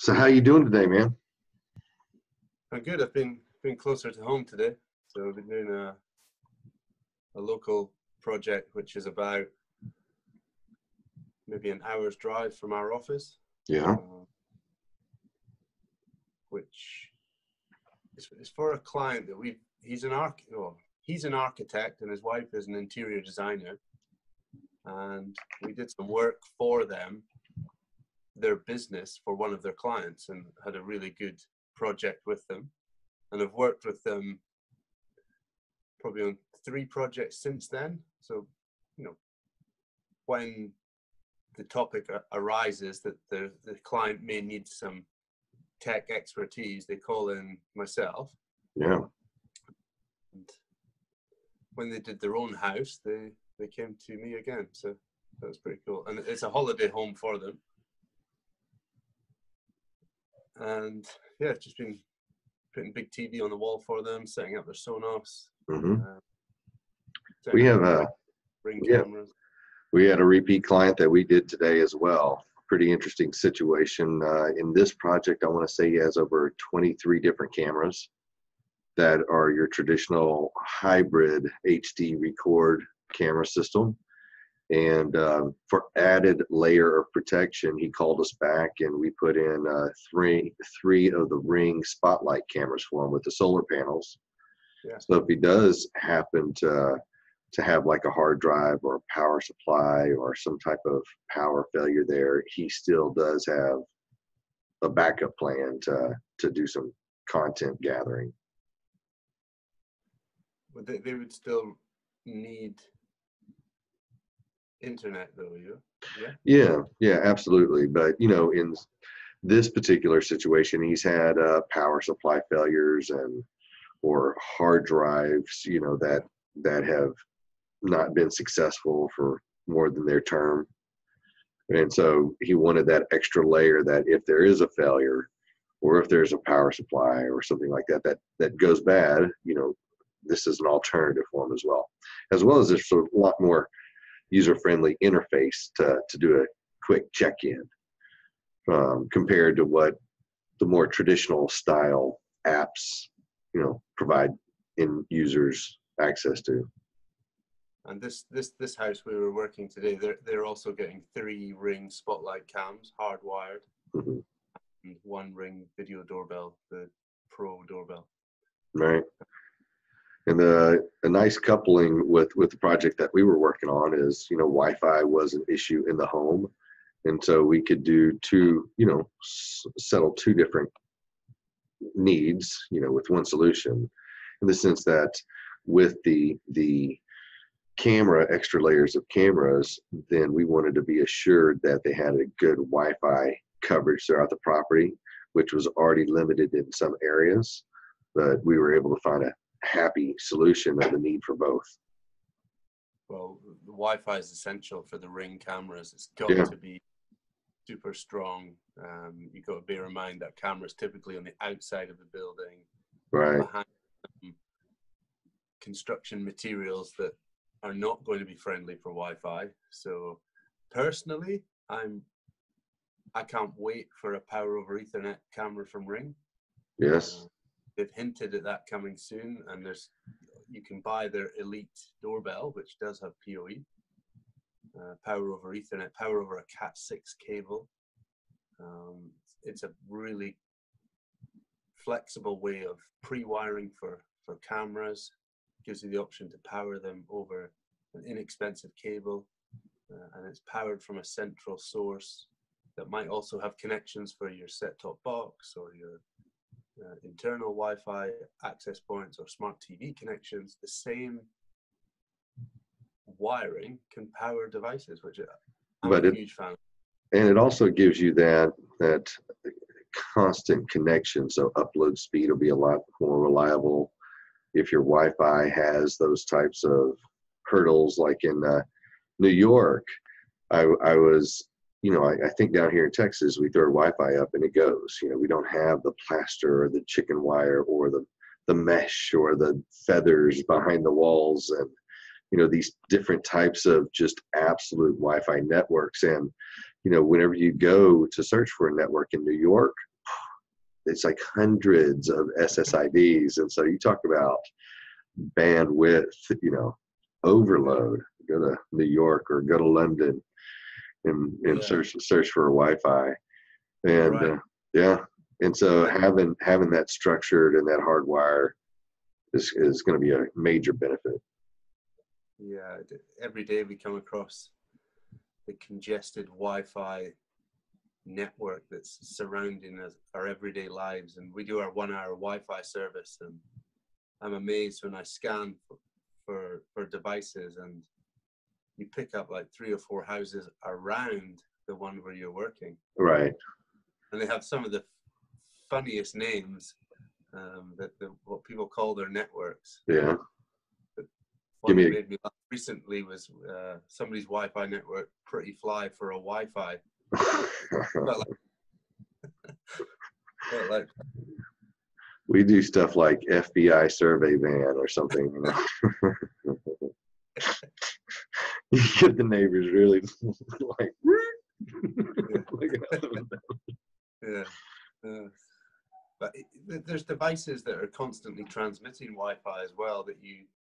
So how you doing today, man? I'm good. I've been closer to home today, so I've been doing a local project, which is about maybe an hour's drive from our office. Yeah. Which is for a client that he's an architect and his wife is an interior designer, and we did some work for them, their business, for one of their clients, and had a really good project with them. And I've worked with them probably on 3 projects since then. So, when the topic arises that the client may need some tech expertise, they call in myself. Yeah. And when they did their own house, they came to me again. So that was pretty cool. And it's a holiday home for them. And yeah, just been putting big TV on the wall for them, setting up their Sonos. Mm-hmm. We have Ring cameras. We had a repeat client that we did today as well. Pretty interesting situation. In this project, I want to say he has over 23 different cameras that are your traditional hybrid HD record camera system. And for added layer of protection, he called us back and we put in three of the Ring spotlight cameras for him with the solar panels. Yeah. So if he does happen to have like a hard drive or a power supply or some type of power failure there, he still does have a backup plan to do some content gathering. But they would still need internet though, Yeah, absolutely. But in this particular situation, he's had power supply failures or hard drives that have not been successful for more than their term. And so he wanted that extra layer that if there is a failure or if there's a power supply or something like that goes bad, this is an alternative for him as well as there's a lot more user-friendly interface to do a quick check-in compared to what the more traditional style apps provide in users access to. And this house we were working today, they're also getting 3 Ring spotlight cams hardwired, mm-hmm. and 1 Ring video doorbell, the Pro doorbell. Right. And a nice coupling with the project that we were working on is, Wi-Fi was an issue in the home. And so we could do settle 2 different needs, with one solution, in the sense that with the extra layers of cameras, then we wanted to be assured that they had a good Wi-Fi coverage throughout the property, which was already limited in some areas, but we were able to find a happy solution of the need for both. Well, the Wi-Fi is essential for the Ring cameras. It's got to be super strong. You've got to bear in mind that camera's typically on the outside of the building, right, behind construction materials that are not going to be friendly for Wi-Fi. So personally, I can't wait for a power over Ethernet camera from Ring. Yes. They've hinted at that coming soon, and you can buy their Elite doorbell, which does have PoE, power over Ethernet, power over a Cat6 cable. It's a really flexible way of pre-wiring for cameras. Gives you the option to power them over an inexpensive cable, and it's powered from a central source that might also have connections for your set-top box or your internal Wi-Fi access points or smart TV connections. The same wiring can power devices, which I'm a huge fan of. And it also gives you that constant connection, so upload speed will be a lot more reliable. If your Wi-Fi has those types of hurdles, like in New York, I was, I think down here in Texas, we throw Wi-Fi up and it goes. We don't have the plaster or the chicken wire or the mesh or the feathers behind the walls and, these different types of just absolute Wi-Fi networks. And, whenever you go to search for a network in New York, it's like hundreds of SSIDs. And so you talk about bandwidth, overload. Go to New York or go to London and search for a Wi-Fi. And Right. yeah. And so having that structured and that hardwire is going to be a major benefit. Yeah. Every day we come across the congested Wi-Fi network that's surrounding us, our everyday lives, and we do our 1 hour Wi-Fi service, and I'm amazed when I scan for devices, and you pick up like 3 or 4 houses around the one where you're working, Right. and they have some of the funniest names, what people call their networks. Yeah. One that made me laugh recently was somebody's Wi-Fi network, pretty fly for a Wi-Fi. Felt like we do stuff like FBI survey van or something. You get the neighbors really like. Yeah. But there's devices that are constantly transmitting Wi-Fi as well that you